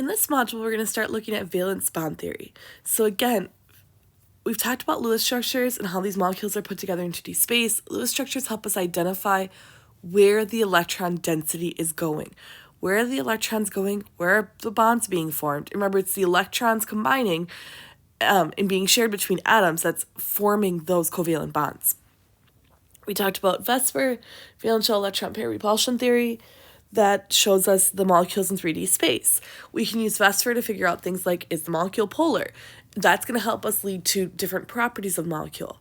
In this module, we're going to start looking at valence bond theory. So again, we've talked about Lewis structures and how these molecules are put together in 2D space. Lewis structures help us identify where the electron density is going. Where are the electrons going? Where are the bonds being formed? Remember, it's the electrons combining and being shared between atoms that's forming those covalent bonds. We talked about VSEPR, valence shell electron pair repulsion theory, that shows us the molecules in 3D space. We can use VSEPR to figure out things like, is the molecule polar? That's going to help us lead to different properties of the molecule.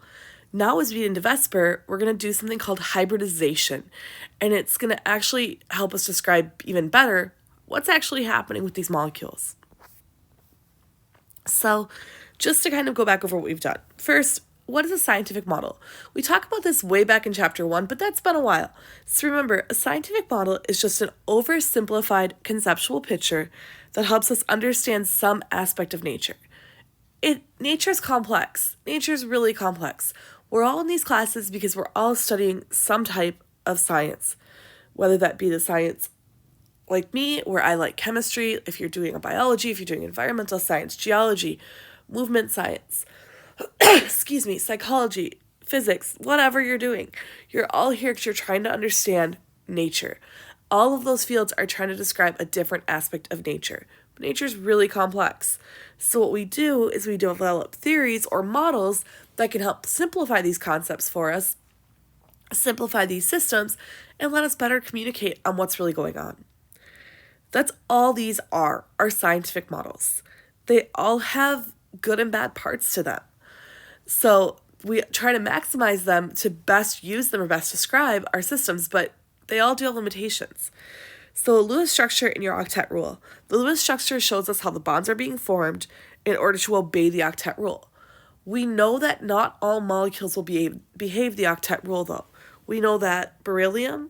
Now as we get into VSEPR, we're going to do something called hybridization, and it's going to actually help us describe even better what's actually happening with these molecules. So just to kind of go back over what we've done. First, what is a scientific model? We talked about this way back in chapter 1, but that's been a while. So remember, a scientific model is just an oversimplified conceptual picture that helps us understand some aspect of nature. Nature's complex. Nature's really complex. We're all in these classes because we're all studying some type of science, whether that be the science like me, where I like chemistry, if you're doing a biology, if you're doing environmental science, geology, movement science, excuse me, psychology, physics, whatever you're doing. You're all here because you're trying to understand nature. All of those fields are trying to describe a different aspect of nature. But nature's really complex. So what we do is we develop theories or models that can help simplify these concepts for us, simplify these systems, and let us better communicate on what's really going on. That's all these are scientific models. They all have good and bad parts to them. So we try to maximize them to best use them or best describe our systems, but they all do have limitations. So a Lewis structure in your octet rule. The Lewis structure shows us how the bonds are being formed in order to obey the octet rule. We know that not all molecules will behave the octet rule, though. We know that beryllium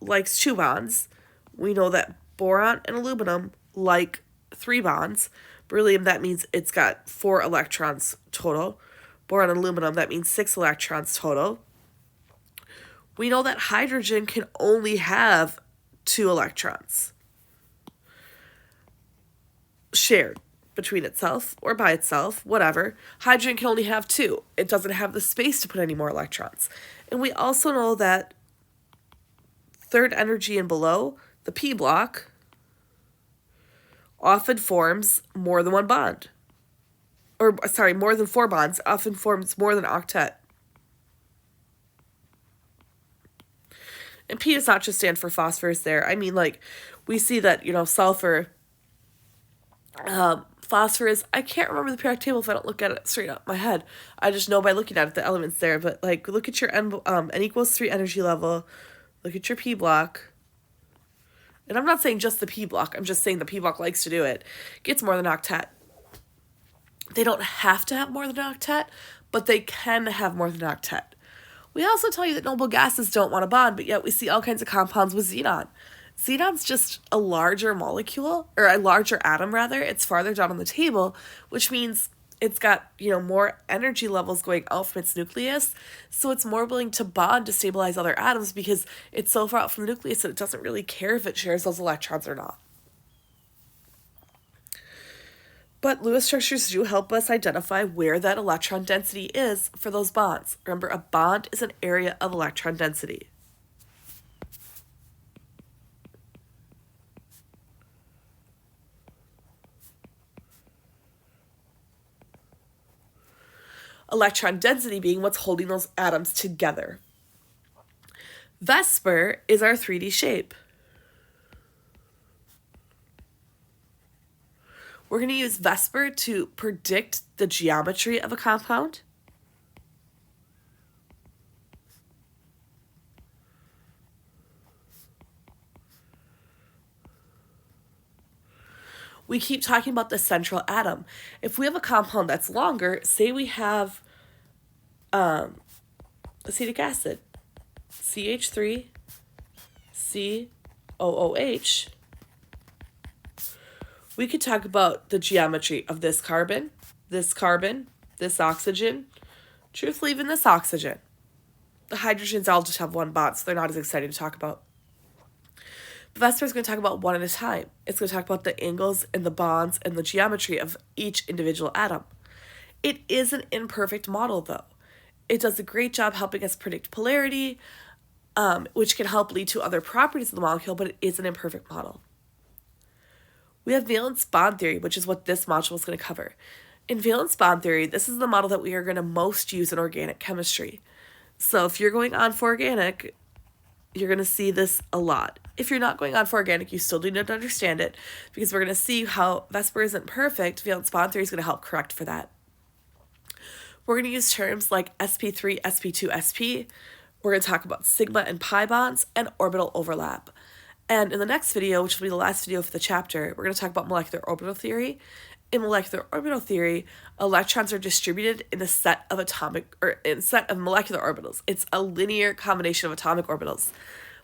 likes 2 bonds. We know that boron and aluminum like 3 bonds. Beryllium, that means it's got 4 electrons total. Boron and aluminum, that means 6 electrons total. We know that hydrogen can only have 2 electrons shared between itself or by itself, whatever. Hydrogen can only have 2. It doesn't have the space to put any more electrons. And we also know that third energy and below, the p block, often forms more than 1 bond. More than 4 bonds, often forms more than octet. And P does not just stand for phosphorus there. I mean, like, we see that, sulfur, phosphorus, I can't remember the periodic table if I don't look at it straight up my head. I just know by looking at it, the elements there. But, like, look at your N equals 3 energy level. Look at your P block. And I'm not saying just the P block. I'm just saying the P block likes to do it. Gets more than octet. They don't have to have more than an octet, but they can have more than an octet. We also tell you that noble gases don't want a bond, but yet we see all kinds of compounds with xenon. Xenon's just a larger molecule, or a larger atom rather. It's farther down on the table, which means it's got, more energy levels going out from its nucleus, so it's more willing to bond to stabilize other atoms because it's so far out from the nucleus that it doesn't really care if it shares those electrons or not. But Lewis structures do help us identify where that electron density is for those bonds. Remember, a bond is an area of electron density. Electron density being what's holding those atoms together. VSEPR is our 3D shape. We're going to use VSEPR to predict the geometry of a compound. We keep talking about the central atom. If we have a compound that's longer, say we have acetic acid, CH3, COOH, we could talk about the geometry of this carbon, this oxygen, truthfully, even this oxygen. The hydrogens all just have 1 bond, so they're not as exciting to talk about. Vesper is going to talk about one at a time. It's going to talk about the angles and the bonds and the geometry of each individual atom. It is an imperfect model, though. It does a great job helping us predict polarity, which can help lead to other properties of the molecule, but it is an imperfect model. We have valence bond theory, which is what this module is going to cover. In valence bond theory, this is the model that we are going to most use in organic chemistry. So if you're going on for organic, you're going to see this a lot. If you're not going on for organic, you still do need to understand it, because we're going to see how Vesper isn't perfect. Valence bond theory is going to help correct for that. We're going to use terms like sp3, sp2, sp. We're going to talk about sigma and pi bonds and orbital overlap. And in the next video, which will be the last video for the chapter, we're going to talk about molecular orbital theory. In molecular orbital theory, electrons are distributed in a set of molecular orbitals. It's a linear combination of atomic orbitals.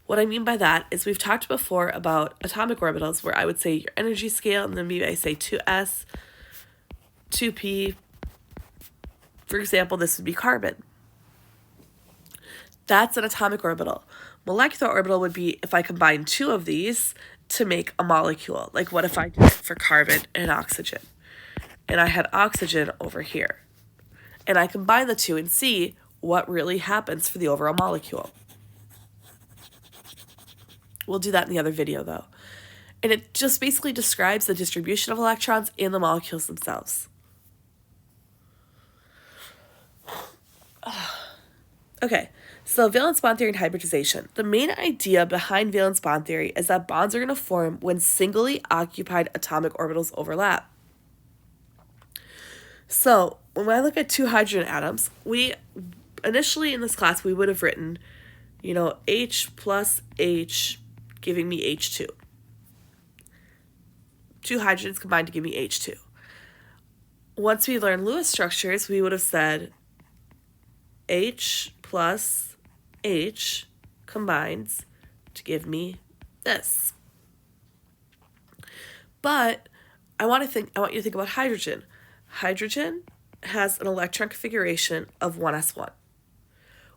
What I mean by that is we've talked before about atomic orbitals, where I would say your energy scale, and then maybe I say 2s, 2p. For example, this would be carbon. That's an atomic orbital. Molecular orbital would be if I combine two of these to make a molecule. Like what if I did it for carbon and oxygen? And I had oxygen over here. And I combine the two and see what really happens for the overall molecule. We'll do that in the other video, though. And it just basically describes the distribution of electrons in the molecules themselves. Okay, so valence bond theory and hybridization. The main idea behind valence bond theory is that bonds are going to form when singly occupied atomic orbitals overlap. So when I look at two hydrogen atoms, we initially in this class, we would have written, H plus H giving me H2. Two hydrogens combined to give me H2. Once we learn Lewis structures, we would have said H plus H combines to give me this. But I want you to think about hydrogen. Hydrogen has an electron configuration of 1s1.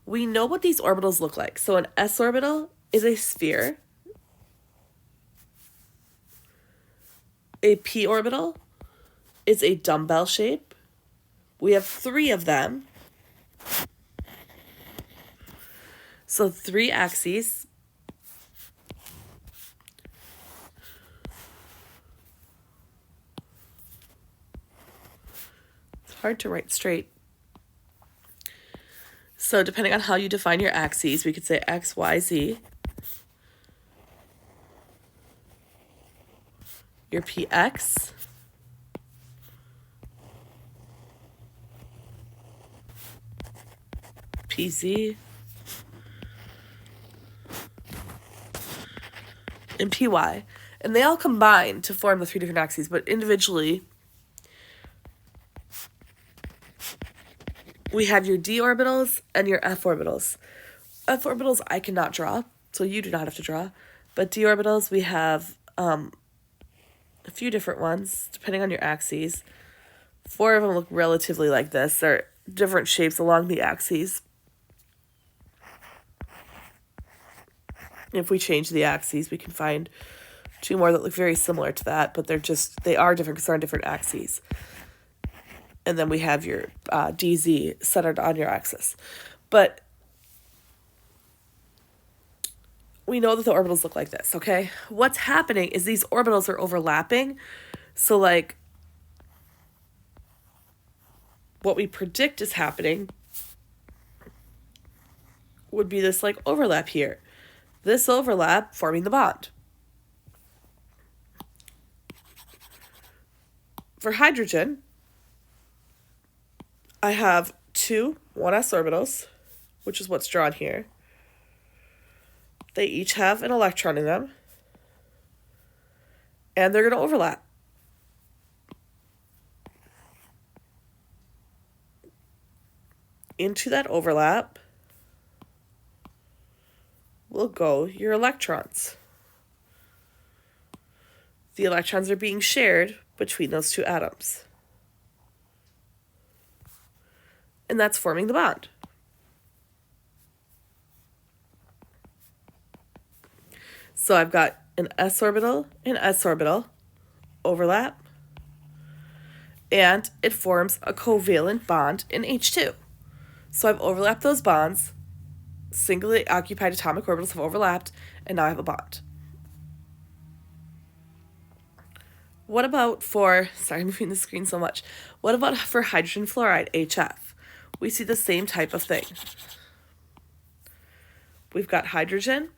We know what these orbitals look like. So an s orbital is a sphere. A p orbital is a dumbbell shape. We have 3 of them. So 3 axes. It's hard to write straight. So depending on how you define your axes, we could say x, y, z. Your px. PZ. And PY. And they all combine to form the 3 different axes, but individually, we have your d orbitals and your f orbitals. F orbitals I cannot draw, so you do not have to draw. But d orbitals, we have a few different ones, depending on your axes. 4 of them look relatively like this. They're different shapes along the axes. If we change the axes, we can find 2 more that look very similar to that, but they are different because they're on different axes. And then we have your DZ centered on your axis. But we know that the orbitals look like this, okay? What's happening is these orbitals are overlapping. So like what we predict is happening would be this like overlap here. This overlap forming the bond. For hydrogen, I have 2 1s orbitals, which is what's drawn here. They each have an electron in them, and they're going to overlap. Into that overlap will go your electrons. The electrons are being shared between those 2 atoms. And that's forming the bond. So I've got an s orbital, overlap, and it forms a covalent bond in H2. So I've overlapped those bonds, singly occupied atomic orbitals have overlapped, and now I have a bond. What about for, sorry, I'm moving the screen so much. What about for hydrogen fluoride, HF? We see the same type of thing. We've got hydrogen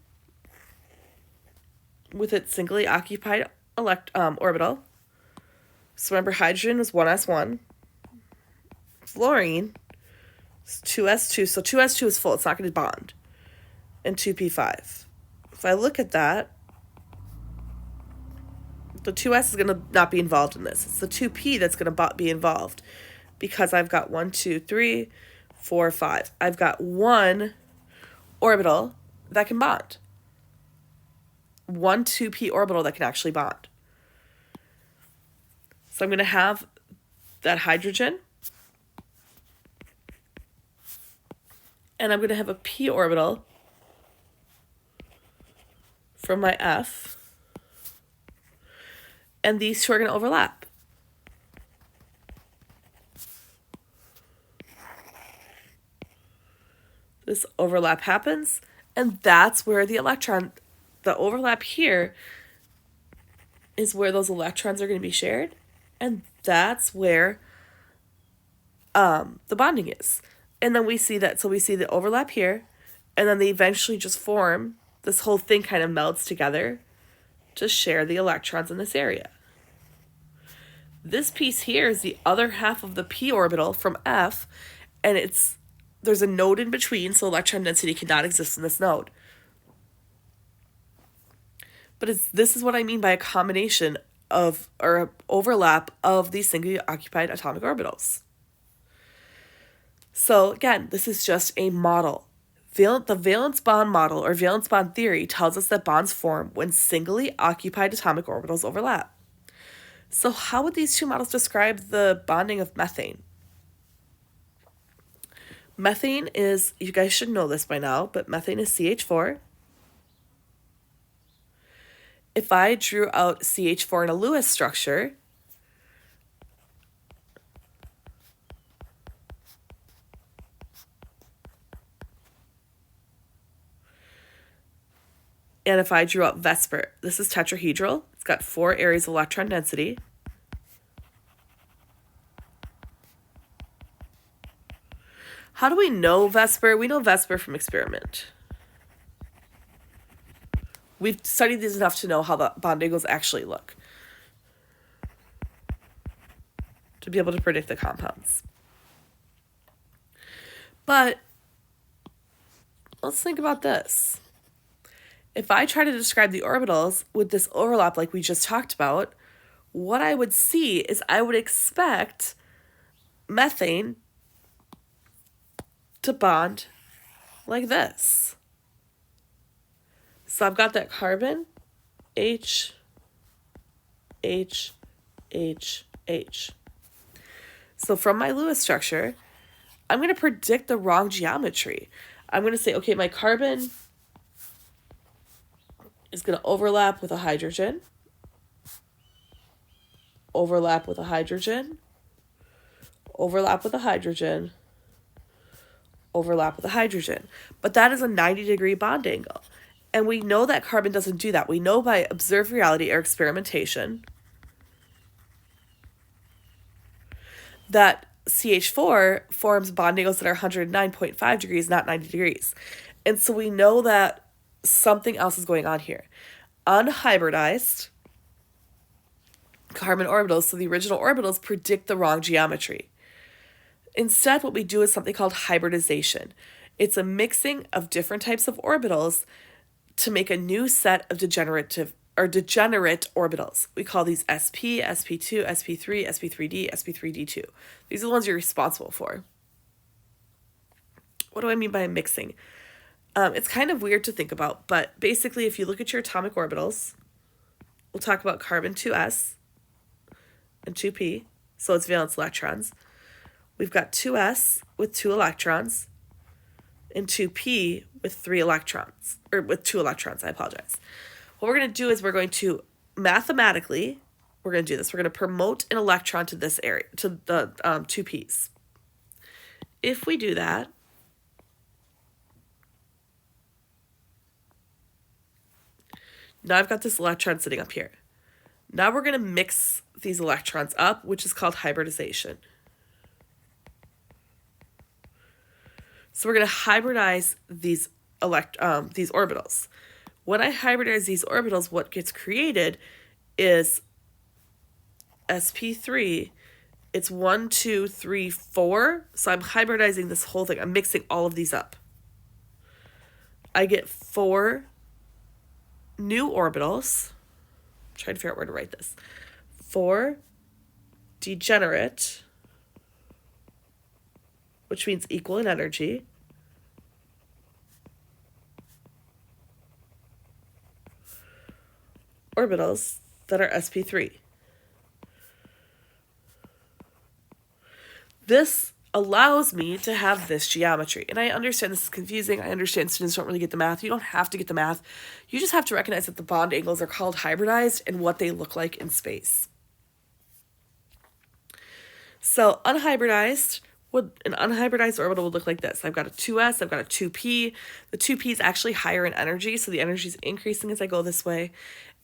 with its singly occupied orbital. So remember, hydrogen is 1s1. Fluorine is 2s2. So 2s2 is full. It's not going to bond. And 2p5. If I look at that, the 2s is going to not be involved in this. It's the 2p that's going to be involved because I've got 1, 2, 3, 4, 5. I've got one orbital that can bond. One 2p orbital that can actually bond. So I'm going to have that hydrogen, and I'm going to have a p orbital from my F, and these two are going to overlap. This overlap happens, and that's where the overlap here is where those electrons are going to be shared, and that's where the bonding is. And then we see that, so we see the overlap here, and then they eventually just form, this whole thing kind of melts together to share the electrons in this area. This piece here is the other half of the p orbital from F, and there's a node in between, so electron density cannot exist in this node. But this is what I mean by a combination of, or overlap of these singly occupied atomic orbitals. So again, this is just a model. The valence bond model, or valence bond theory, tells us that bonds form when singly occupied atomic orbitals overlap. So how would these two models describe the bonding of methane? Methane is, you guys should know this by now, but methane is CH4. If I drew out CH4 in a Lewis structure, and if I drew out Vesper, this is tetrahedral. It's got 4 areas of electron density. How do we know Vesper? We know Vesper from experiment. We've studied these enough to know how the bond angles actually look, to be able to predict the compounds. But let's think about this. If I try to describe the orbitals with this overlap like we just talked about, what I would see is I would expect methane to bond like this. So I've got that carbon, H, H, H, H. So from my Lewis structure, I'm going to predict the wrong geometry. I'm going to say, okay, my carbon is going to overlap with a hydrogen, overlap with a hydrogen, overlap with a hydrogen, overlap with a hydrogen. But that is a 90-degree bond angle. And we know that carbon doesn't do that. We know by observed reality or experimentation that CH4 forms bond angles that are 109.5 degrees, not 90 degrees. And so we know that something else is going on here. Unhybridized carbon orbitals, so the original orbitals, predict the wrong geometry. Instead, what we do is something called hybridization. It's a mixing of different types of orbitals to make a new set of degenerate orbitals. We call these sp, sp2, sp3, sp3d, sp3d2. These are the ones you're responsible for. What do I mean by mixing? It's kind of weird to think about, but basically if you look at your atomic orbitals, we'll talk about carbon 2s and 2p, so it's valence electrons. We've got 2s with 2 electrons and 2p with 3 electrons, or with 2 electrons, I apologize. What we're going to do is we're going to mathematically, we're going to do this. We're going to promote an electron to this area, to the 2p's. If we do that, now I've got this electron sitting up here. Now we're going to mix these electrons up, which is called hybridization. So we're going to hybridize these orbitals. When I hybridize these orbitals, what gets created is sp3. It's 1, 2, 3, 4. So I'm hybridizing this whole thing. I'm mixing all of these up. I get 4 new orbitals. I'm trying to figure out where to write this. 4 degenerate, which means equal in energy. Orbitals that are sp3. This allows me to have this geometry. And I understand this is confusing. I understand students don't really get the math. You don't have to get the math. You just have to recognize that the bond angles are called hybridized and what they look like in space. So an unhybridized orbital would look like this. I've got a 2s, I've got a 2p. The 2p is actually higher in energy, so the energy is increasing as I go this way.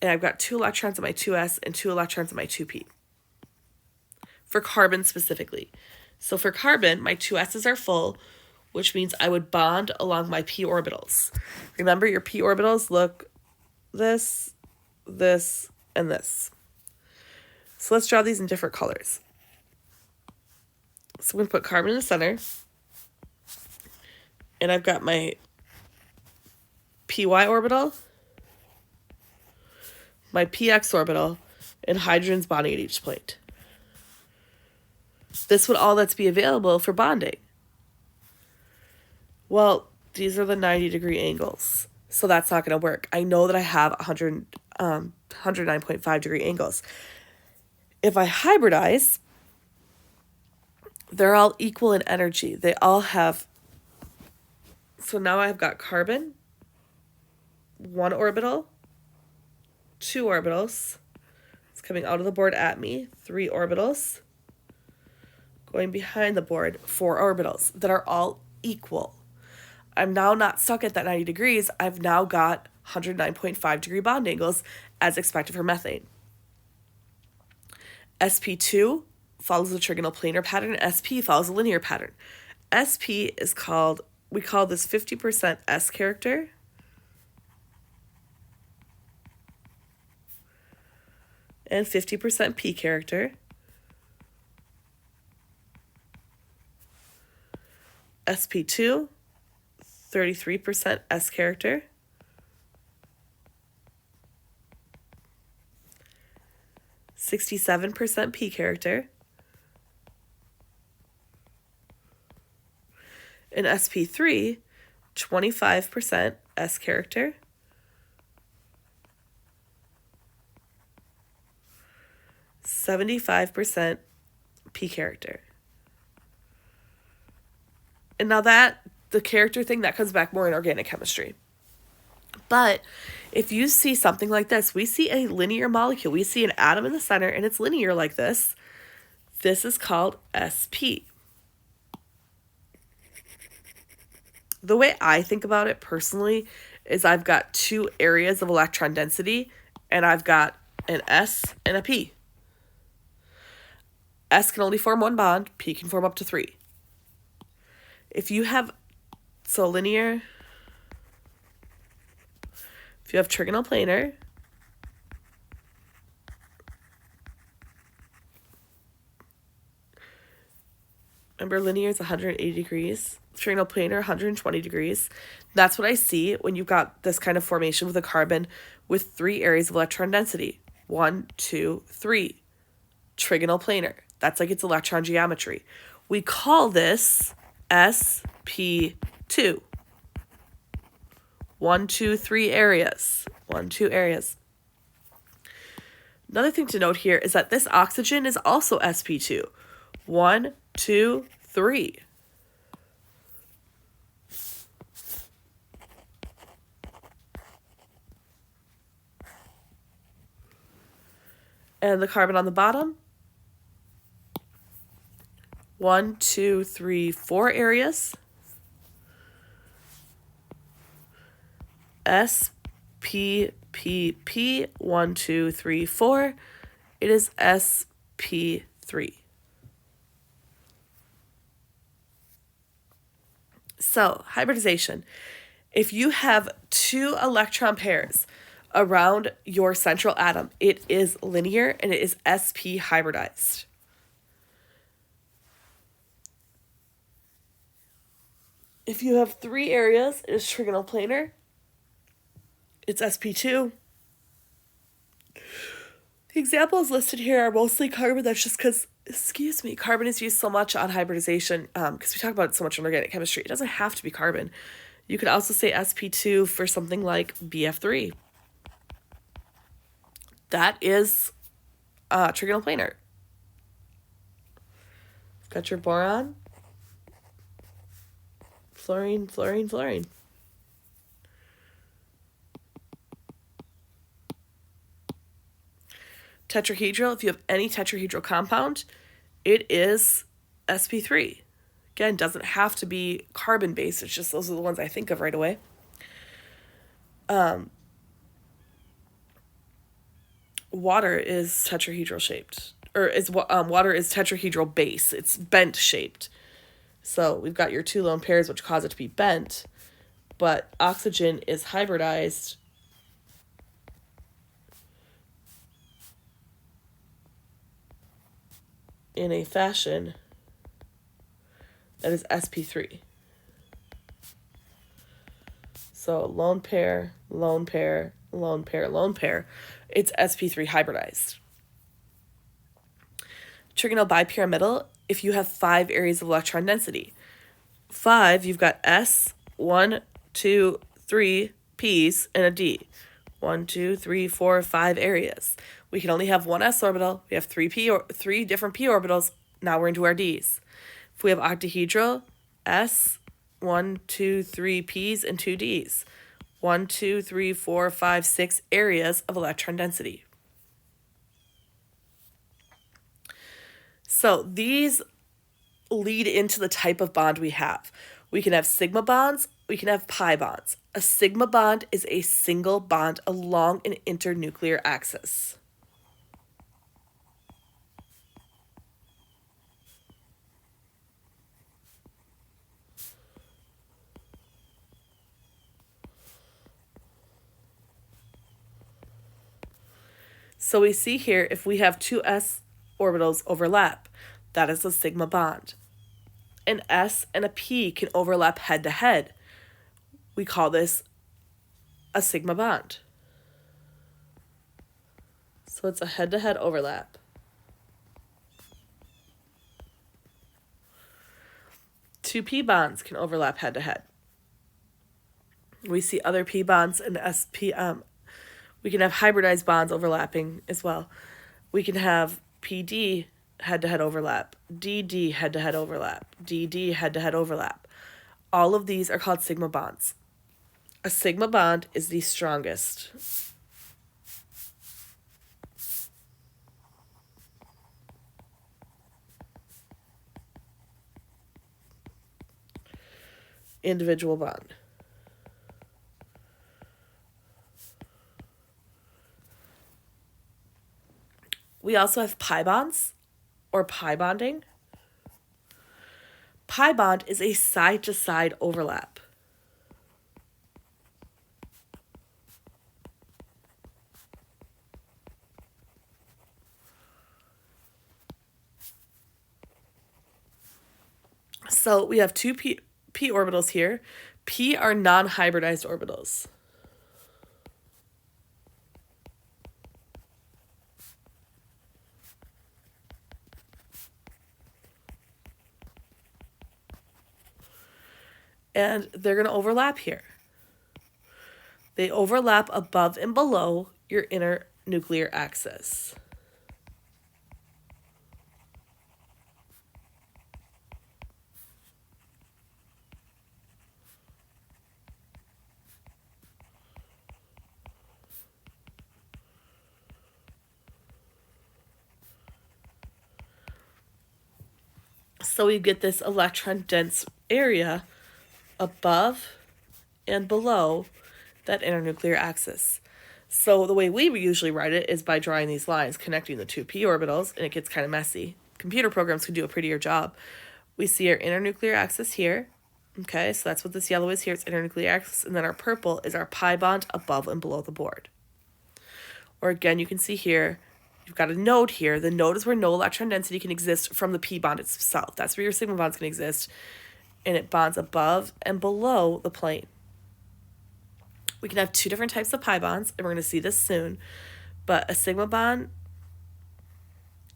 And I've got 2 electrons in my 2s and 2 electrons in my 2p. For carbon specifically. So for carbon, my 2s's are full, which means I would bond along my p orbitals. Remember, your p orbitals look this, this, and this. So let's draw these in different colors. So I'm going to put carbon in the center. And I've got my py orbital, my px orbital, and hydrogen's bonding at each plate. This would all that's be available for bonding. Well, these are the 90-degree angles, so that's not going to work. I know that I have 109.5 degree angles. If I hybridize, they're all equal in energy. They all have, so now I've got carbon, 1 orbital, 2 orbitals. It's coming out of the board at me, 3 orbitals. Going behind the board, 4 orbitals that are all equal. I'm now not stuck at that 90 degrees. I've now got 109.5 degree bond angles as expected for methane. sp2 follows the trigonal planar pattern, and sp follows a linear pattern. Sp is called, we call this 50% S character. And 50% P character. sp2, 33% S character. (67% P character). In sp3, 25% S character. 75% P character. And now that, the character thing, that comes back more in organic chemistry. But if you see something like this, we see a linear molecule. We see an atom in the center, and it's linear like this. This is called sp. The way I think about it personally is I've got 2 areas of electron density, and I've got an S and a P. S can only form 1 bond, P can form up to 3. If you have, so linear, if you have trigonal planar, remember linear is 180 degrees, trigonal planar 120 degrees. That's what I see when you've got this kind of formation with a carbon with 3 areas of electron density. 1, 2, 3. Trigonal planar. That's like its electron geometry. We call this sp2. 1, 2, 3 areas. 1, 2 areas. Another thing to note here is that this oxygen is also sp2. 1, 2, 3. And the carbon on the bottom, 1, 2, 3, 4 areas. S, P, P, P, 1, 2, 3, 4. It is sp3. So, hybridization. If you have 2 electron pairs around your central atom, it is linear and it is sp hybridized. If you have 3 areas, it is trigonal planar. It's sp2. The examples listed here are mostly carbon. That's just because, carbon is used so much on hybridization because we talk about it so much in organic chemistry. It doesn't have to be carbon. You could also say sp2 for something like bf3. That is trigonal planar. You've got your boron, fluorine, fluorine, fluorine. Tetrahedral, if you have any tetrahedral compound, it is sp3. Again, doesn't have to be carbon-based. It's just those are the ones I think of right away. Water is tetrahedral shaped, or is water is tetrahedral base. It's bent shaped. So we've got your 2 lone pairs, which cause it to be bent, but oxygen is hybridized in a fashion that is sp3. So lone pair, lone pair, lone pair, lone pair. It's sp3 hybridized. Trigonal bipyramidal, if you have 5 areas of electron density. 5, you've got S, 1, 2, 3 P's, and a D. 1, 2, 3, 4, 5 areas. We can only have 1 s orbital. We have 3 different p orbitals. Now we're into our d's. If we have octahedral, s, 1, 2, 3 p's, and 2 d's. 1, 2, 3, 4, 5, 6 areas of electron density. So these lead into the type of bond we have. We can have sigma bonds, we can have pi bonds. A sigma bond is a single bond along an internuclear axis. So we see here, if we have 2 s orbitals overlap, that is a sigma bond. An s and a p can overlap head to head. We call this a sigma bond. So it's a head to head overlap. Two p bonds can overlap head to head. We see other p bonds and sp. We can have hybridized bonds overlapping as well. We can have PD head-to-head overlap, DD head-to-head overlap, DD head-to-head overlap. All of these are called sigma bonds. A sigma bond is the strongest. Individual bond. We also have pi bonds, or pi bonding. Pi bond is a side-to-side overlap. So we have 2 p orbitals here. P are non-hybridized orbitals. And they're going to overlap here. They overlap above and below your inner nuclear axis. So we get this electron dense area above and below that internuclear axis. So the way we usually write it is by drawing these lines connecting the two p orbitals, and it gets kind of messy. Computer programs can do a prettier job. We see our internuclear axis here. Okay, so that's what this yellow is here. It's internuclear axis, and then our purple is our pi bond above and below the board. Or again, you can see here, you've got a node here. The node is where no electron density can exist from the p bond itself. That's where your sigma bonds can exist, and it bonds above and below the plane. We can have two different types of pi bonds, and we're going to see this soon. But a sigma bond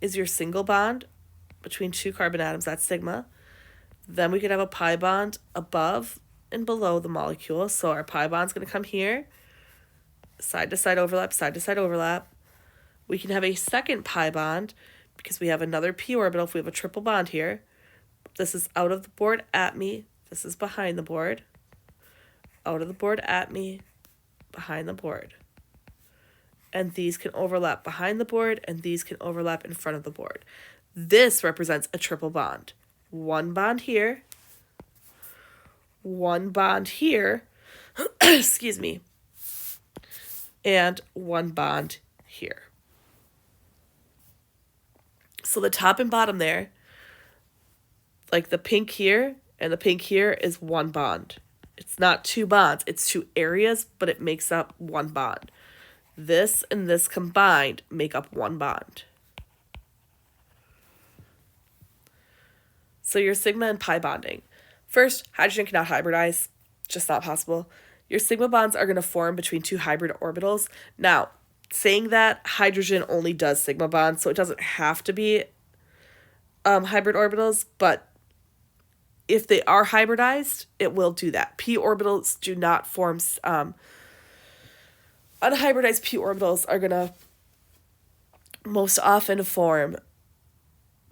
is your single bond between two carbon atoms. That's sigma. Then we could have a pi bond above and below the molecule. So our pi bond's going to come here. Side-to-side overlap, side-to-side overlap. We can have a second pi bond because we have another p orbital if we have a triple bond here. This is out of the board at me. This is behind the board. Out of the board at me. Behind the board. And these can overlap behind the board, and these can overlap in front of the board. This represents a triple bond. One bond here, one bond here, excuse me, and one bond here. So the top and bottom there, like the pink here and the pink here, is one bond. It's not two bonds, it's two areas, but it makes up one bond. This and this combined make up one bond. So your sigma and pi bonding. First, hydrogen cannot hybridize, just not possible. Your sigma bonds are going to form between two hybrid orbitals. Now, saying that, hydrogen only does sigma bonds, so it doesn't have to be hybrid orbitals, but if they are hybridized, it will do that. P orbitals do not form, unhybridized p orbitals are going to most often form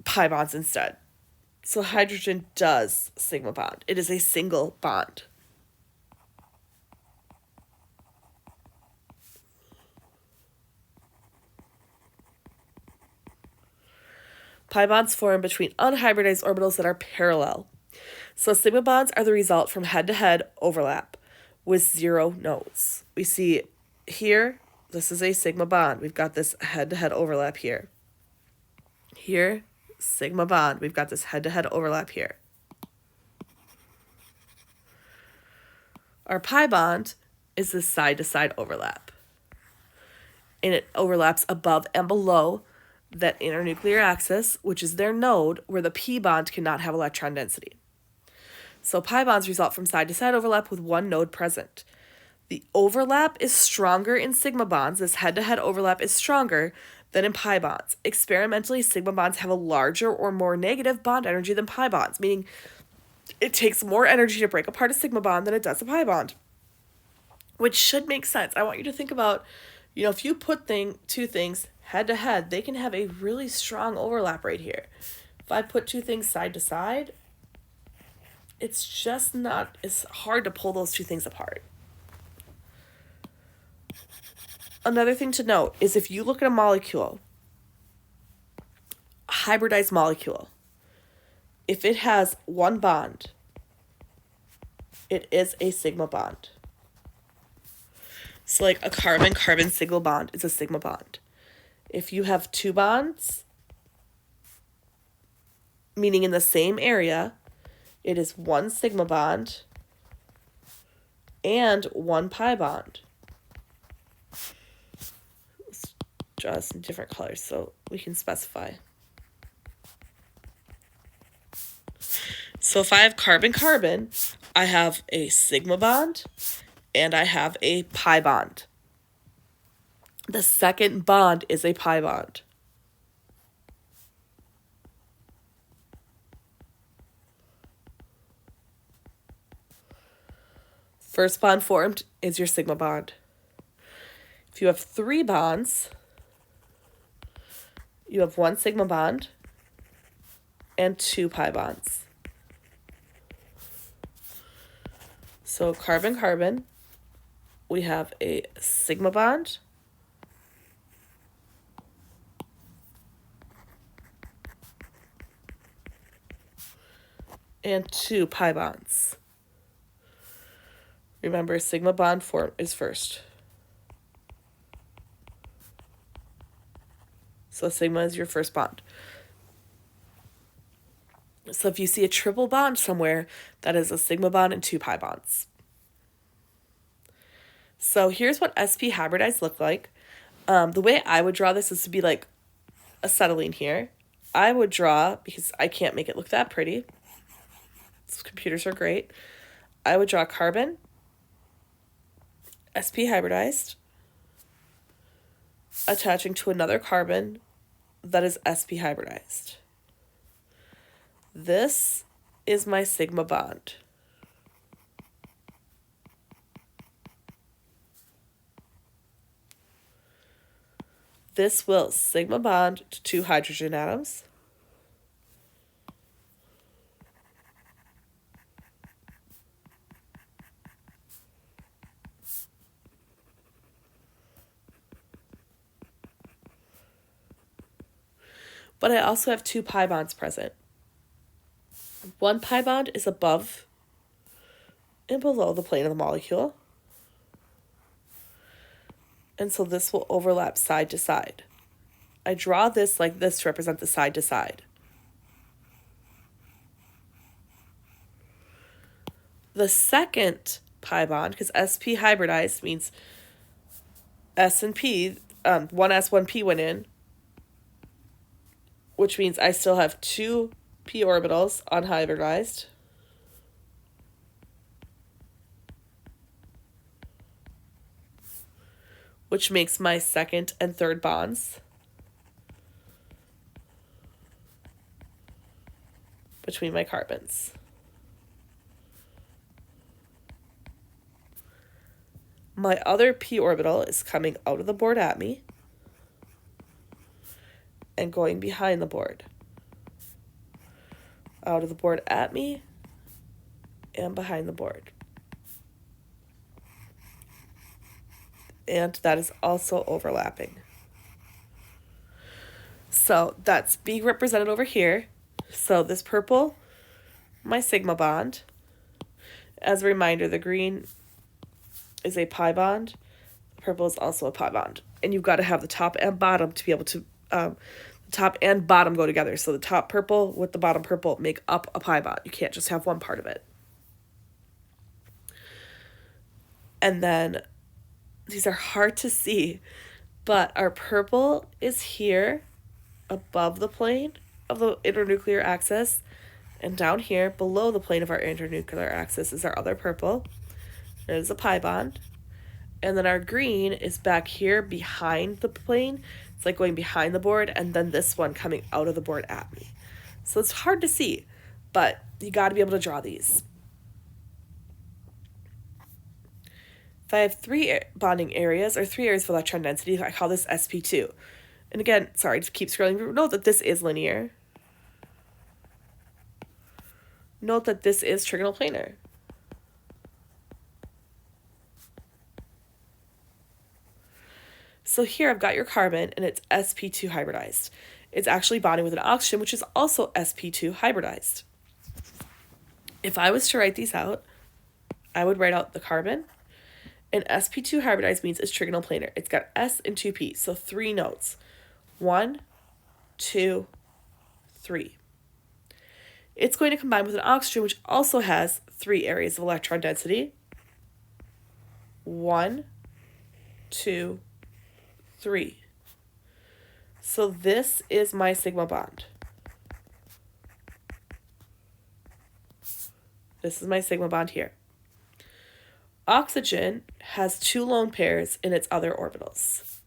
pi bonds instead. So hydrogen does sigma bond. It is a single bond. Pi bonds form between unhybridized orbitals that are parallel. So sigma bonds are the result from head-to-head overlap with zero nodes. We see here, this is a sigma bond. We've got this head-to-head overlap here. Here, sigma bond. We've got this head-to-head overlap here. Our pi bond is this side-to-side overlap. And it overlaps above and below that internuclear axis, which is their node, where the p bond cannot have electron density. So pi bonds result from side-to-side overlap with one node present. The overlap is stronger in sigma bonds. This head-to-head overlap is stronger than in pi bonds. Experimentally, sigma bonds have a larger or more negative bond energy than pi bonds, meaning it takes more energy to break apart a sigma bond than it does a pi bond, which should make sense. I want you to think about, if you put two things head-to-head, they can have a really strong overlap right here. If I put two things side-to-side, it's just not, it's hard to pull those two things apart. Another thing to note is if you look at a molecule, a hybridized molecule, if it has one bond, it is a sigma bond. So like a carbon-carbon sigma bond is a sigma bond. If you have two bonds, meaning in the same area, it is one sigma bond and one pi bond. Let's draw some different colors so we can specify. So if I have carbon-carbon, I have a sigma bond and I have a pi bond. The second bond is a pi bond. First bond formed is your sigma bond. If you have three bonds, you have one sigma bond and two pi bonds. So carbon-carbon, we have a sigma bond and 2 pi bonds. Remember, sigma bond form is first. So sigma is your first bond. So if you see a triple bond somewhere, that is a sigma bond and 2 pi bonds. So here's what sp hybridized look like. The way I would draw this is to be like acetylene here. I would draw, because I can't make it look that pretty. Computers are great. I would draw carbon, sp hybridized, attaching to another carbon that is sp hybridized. This is my sigma bond. This will sigma bond to 2 hydrogen atoms. But I also have 2 pi bonds present. 1 pi bond is above and below the plane of the molecule. And so this will overlap side to side. I draw this like this to represent the side to side. The second pi bond, because sp hybridized means S and P, 1s, 1p went in, which means I still have 2 p orbitals unhybridized. Which makes my second and third bonds between my carbons. My other p orbital is coming out of the board at me and going behind the board. Out of the board at me and behind the board. And that is also overlapping. So that's being represented over here. So this purple, my sigma bond. As a reminder, the green is a pi bond. The purple is also a pi bond. And you've got to have the top and bottom to be able to, the top and bottom go together. So the top purple with the bottom purple make up a pi bond. You can't just have one part of it. And then these are hard to see, but our purple is here above the plane of the internuclear axis, and down here below the plane of our internuclear axis is our other purple. There's a pi bond. And then our green is back here behind the plane. It's like going behind the board, and then this one coming out of the board at me. So it's hard to see, but you got to be able to draw these. If I have 3 bonding areas, or 3 areas of electron density, I call this sp2. And again, sorry to keep scrolling, note that this is linear. Note that this is trigonal planar. So here I've got your carbon, and it's sp2 hybridized. It's actually bonding with an oxygen, which is also sp2 hybridized. If I was to write these out, I would write out the carbon. And sp2 hybridized means it's trigonal planar. It's got S and 2p, so 3 nodes. 1, 2, 3. It's going to combine with an oxygen, which also has 3 areas of electron density. 1, 2, 3. So this is my sigma bond. This is my sigma bond here. Oxygen has 2 lone pairs in its other orbitals.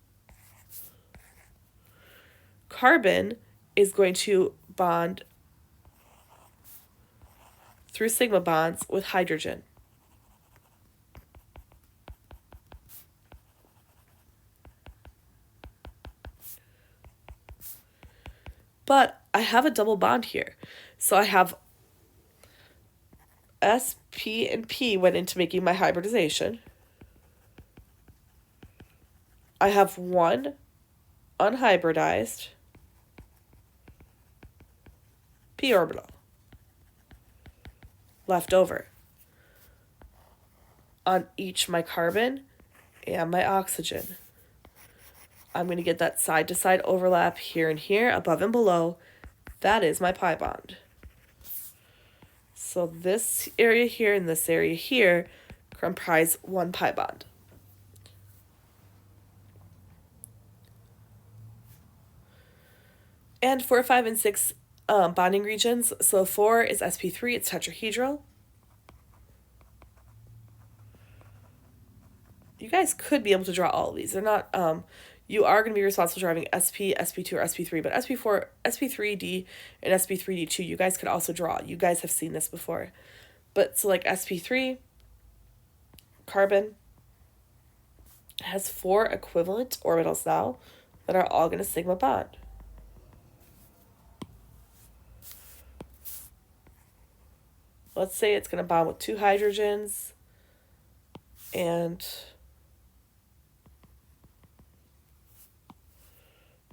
Carbon is going to bond through sigma bonds with hydrogen. But I have a double bond here. So I have S, P, and P went into making my hybridization. I have 1 unhybridized p orbital. left over on each my carbon and my oxygen. I'm going to get that side-to-side overlap here and here, above and below. That is my pi bond. So this area here and this area here comprise one pi bond. And 4, 5, and 6 bonding regions. So 4 is sp3, it's tetrahedral. You guys could be able to draw all of these. They're not, you are going to be responsible for driving SP, SP2, or SP3, but SP4, SP3D, and SP3D2, you guys could also draw. You guys have seen this before. But so like SP3, carbon, has 4 equivalent orbitals now that are all going to sigma bond. Let's say it's going to bond with 2 hydrogens and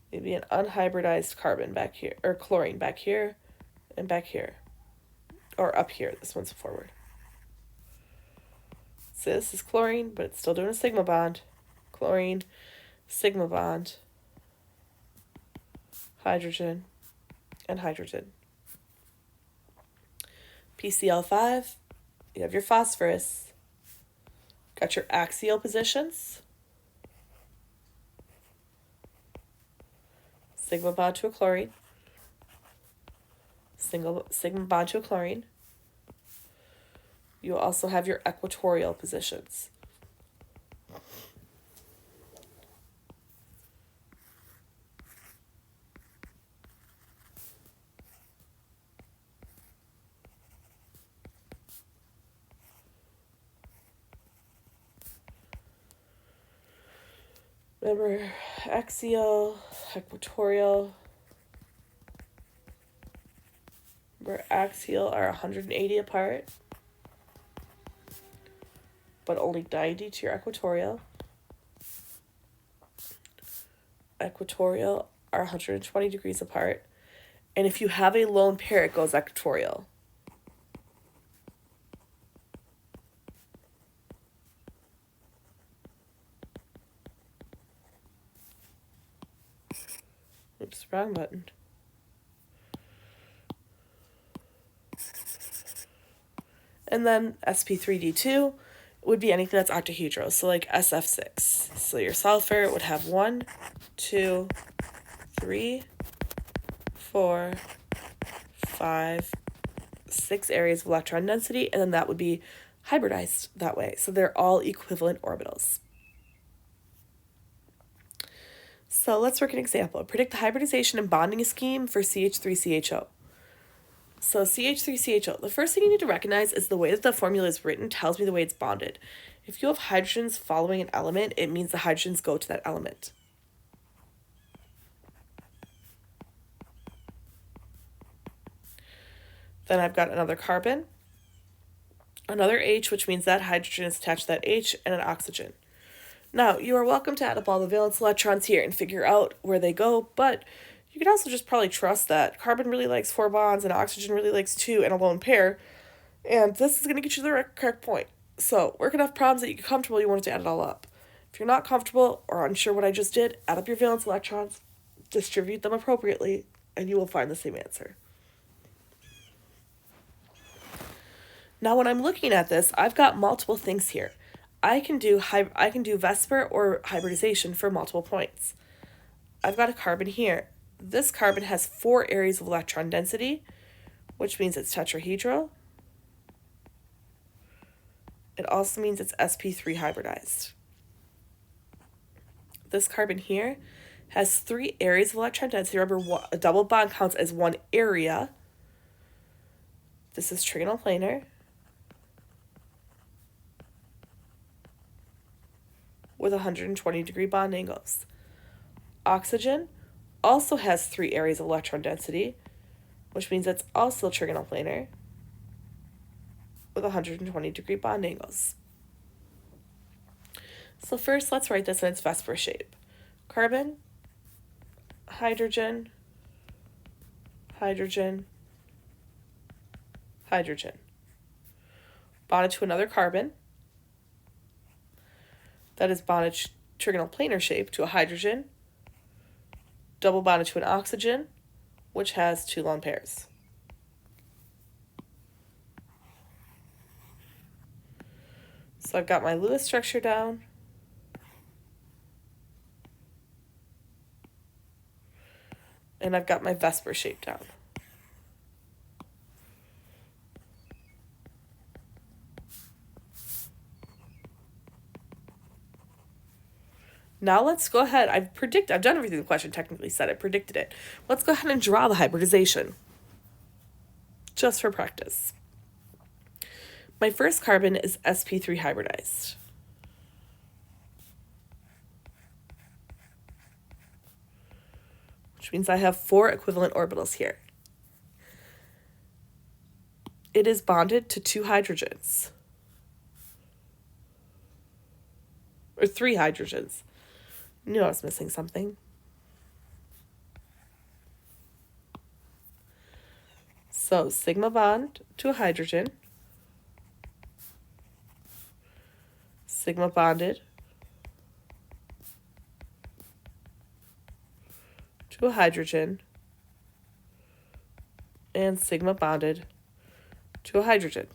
maybe an unhybridized carbon back here, or chlorine back here and back here, or up here. This one's forward. So this is chlorine, but it's still doing a sigma bond. Chlorine, sigma bond, hydrogen, and hydrogen. PCl5, you have your phosphorus. Got your axial positions. Sigma bond to a chlorine. Sigma bond to a chlorine. You also have your equatorial positions. Remember, axial, equatorial. Remember, axial are 180 apart, but only 90 to your equatorial. Equatorial are 120 degrees apart. And if you have a lone pair, it goes equatorial. Oops, wrong button. And then sp3d2 would be anything that's octahedral, so like SF6. So your sulfur would have 1, 2, 3, 4, 5, 6 areas of electron density, and then that would be hybridized that way. So they're all equivalent orbitals. So let's work an example. Predict the hybridization and bonding scheme for CH3CHO. So CH3CHO, the first thing you need to recognize is the way that the formula is written tells me the way it's bonded. If you have hydrogens following an element, it means the hydrogens go to that element. Then I've got another carbon, another H, which means that hydrogen is attached to that H, and an oxygen. Now, you are welcome to add up all the valence electrons here and figure out where they go, but you can also just probably trust that carbon really likes 4 bonds and oxygen really likes 2 and a lone pair, and this is going to get you the correct point. So, work enough problems that you get comfortable you want to add it all up. If you're not comfortable or unsure what I just did, add up your valence electrons, distribute them appropriately, and you will find the same answer. Now, when I'm looking at this, I've got multiple things here. I can do Vesper or hybridization for multiple points. I've got a carbon here. This carbon has 4 areas of electron density, which means it's tetrahedral. It also means it's sp3 hybridized. This carbon here has 3 areas of electron density. Remember, a double bond counts as 1 area. This is trigonal planar. With 120 degree bond angles. Oxygen also has 3 areas of electron density, which means it's also trigonal planar with 120 degree bond angles. So first, let's write this in its Vesper shape. Carbon, hydrogen, hydrogen, hydrogen. bonded to another carbon that is bonded trigonal planar shape to a hydrogen, double bonded to an oxygen, which has 2 lone pairs. So I've got my Lewis structure down. And I've got my Vesper shape down. Now let's go ahead. I've done everything the question technically said. I predicted it. Let's go ahead and draw the hybridization. Just for practice. My first carbon is sp3 hybridized. Which means I have 4 equivalent orbitals here. It is bonded to 2 hydrogens. Or 3 hydrogens. I knew I was missing something. So sigma bond to a hydrogen. Sigma bonded to a hydrogen. And sigma bonded to a hydrogen.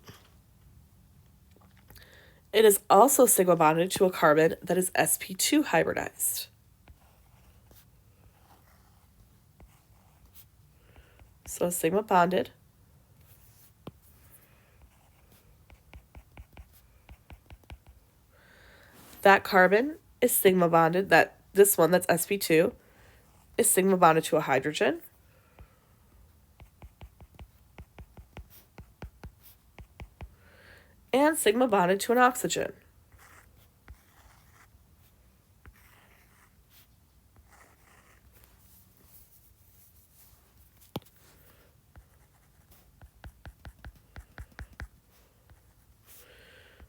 It is also sigma bonded to a carbon that is sp2 hybridized. So sigma bonded that carbon is sigma bonded, this one that's sp2 is sigma bonded to a hydrogen. And sigma bonded to an oxygen.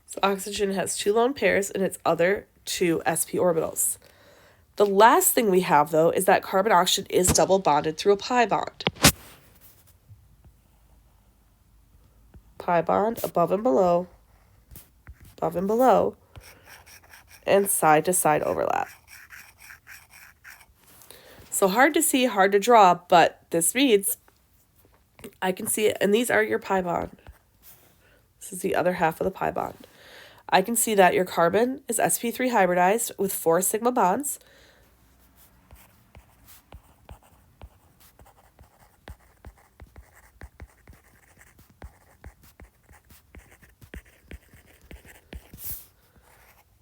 So oxygen has 2 lone pairs in its other 2 sp orbitals. The last thing we have, though, is that carbon-oxygen is double bonded through a pi bond. Pi bond above and below, and side-to-side overlap. So hard to see, hard to draw, but this means I can see it, and these are your pi bond. This is the other half of the pi bond. I can see that your carbon is sp3 hybridized with 4 sigma bonds.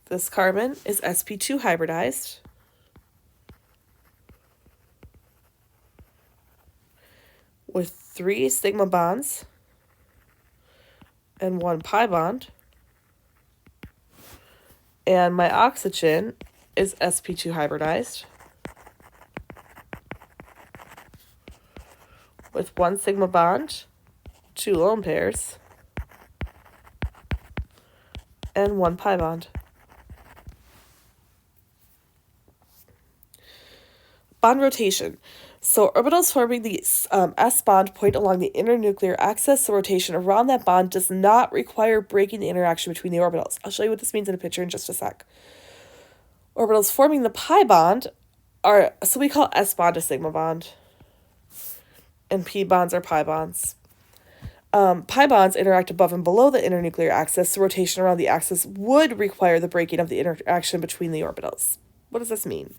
This carbon is sp2 hybridized with 3 sigma bonds and 1 pi bond. And my oxygen is sp2 hybridized with 1 sigma bond, 2 lone pairs, and 1 pi bond. Bond rotation. So orbitals forming the s bond point along the internuclear axis. The rotation around that bond does not require breaking the interaction between the orbitals. I'll show you what this means in a picture in just a sec. Orbitals forming the pi bond are, so we call s bond a sigma bond, and p bonds are pi bonds. Pi bonds interact above and below the internuclear axis. The rotation around the axis would require the breaking of the interaction between the orbitals. What does this mean?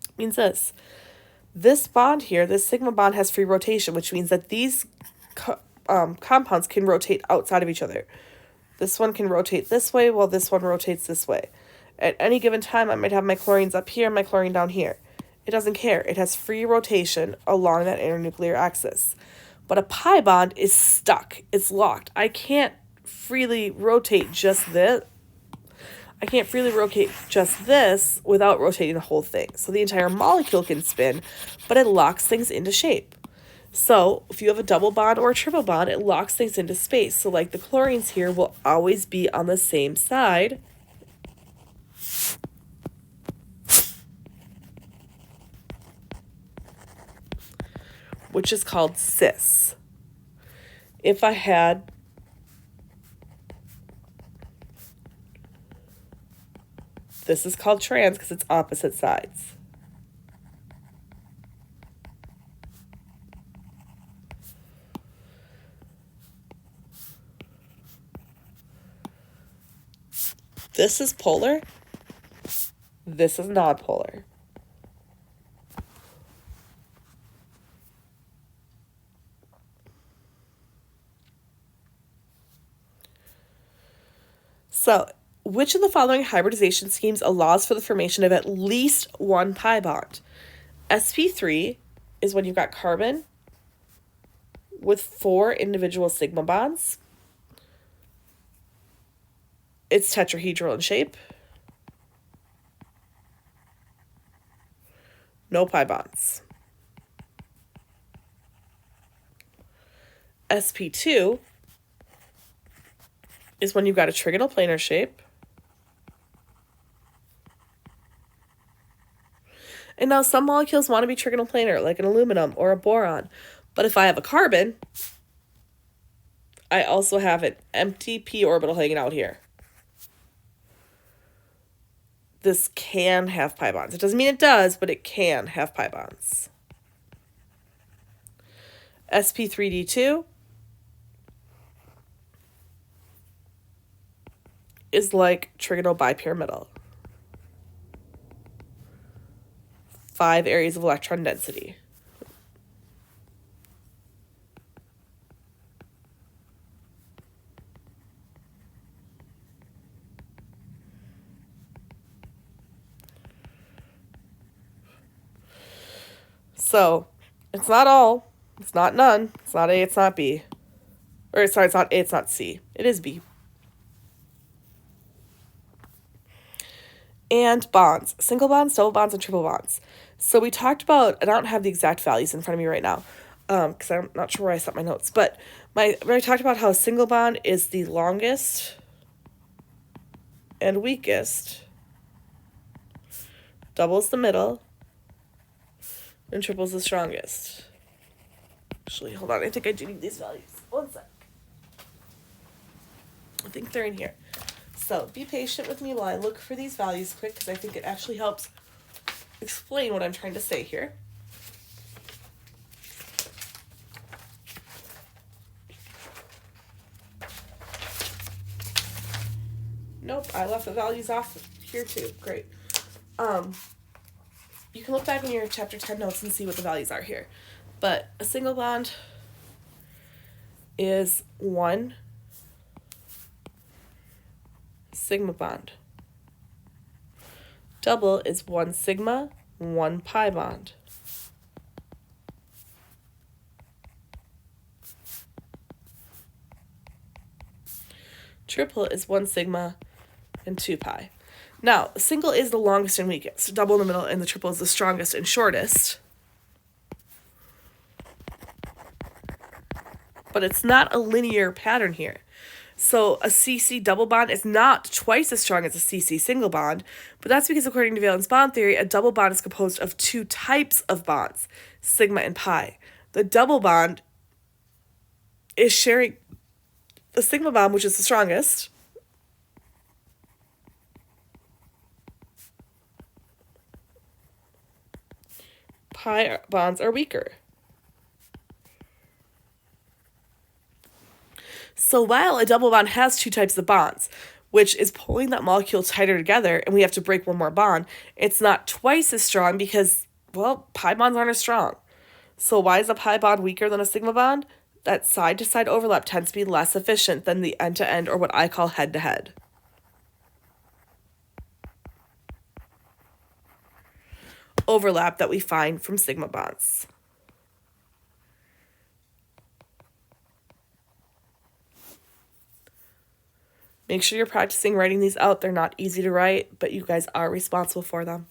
It means this bond here, this sigma bond, has free rotation, which means that these compounds can rotate outside of each other. This one can rotate this way while this one rotates this way. At any given time, I might have my chlorines up here and my chlorine down here. It doesn't care. It has free rotation along that internuclear axis. But a pi bond is stuck. It's locked. I can't freely rotate just this. Without rotating the whole thing. So the entire molecule can spin, but it locks things into shape. So if you have a double bond or a triple bond, it locks things into space. So like the chlorines here will always be on the same side. Which is called cis. If I had This is called trans because it's opposite sides. This is polar. This is nonpolar. So, which of the following hybridization schemes allows for the formation of at least one pi bond? sp3 is when you've got carbon with 4 individual sigma bonds. It's tetrahedral in shape. No pi bonds. sp2 is when you've got a trigonal planar shape. And now some molecules want to be trigonal planar, like an aluminum or a boron. But if I have a carbon, I also have an empty p orbital hanging out here. This can have pi bonds. It doesn't mean it does, but it can have pi bonds. sp3d2 is like trigonal bipyramidal. 5 areas of electron density. So, it's not all, it's not none, it's not A, it's not B. Or, sorry, it's not A, it's not C. It is B. And bonds. Single bonds, double bonds, and triple bonds. So we talked about, and I don't have the exact values in front of me right now, because I'm not sure where I set my notes, but when I talked about how a single bond is the longest and weakest, double is the middle, and triple is the strongest. Actually, hold on, I think I do need these values. One sec. I think they're in here. So be patient with me while I look for these values quick, because I think it actually helps explain what I'm trying to say here. Nope, I left the values off here too. Great. You can look back in your chapter 10 notes and see what the values are here. But a single bond is 1 sigma bond. Double is 1 sigma, 1 pi bond. Triple is 1 sigma and 2 pi. Now, single is the longest and weakest. Double in the middle, and the triple is the strongest and shortest. But it's not a linear pattern here. So a CC double bond is not twice as strong as a CC single bond, but that's because according to valence bond theory, a double bond is composed of 2 types of bonds, sigma and pi. The double bond is sharing the sigma bond, which is the strongest, pi bonds are weaker. So while a double bond has 2 types of bonds, which is pulling that molecule tighter together, and we have to break one more bond, it's not twice as strong because, well, pi bonds aren't as strong. So why is a pi bond weaker than a sigma bond? That side-to-side overlap tends to be less efficient than the end-to-end, or what I call head-to-head. Overlap that we find from sigma bonds. Make sure you're practicing writing these out. They're not easy to write, but you guys are responsible for them.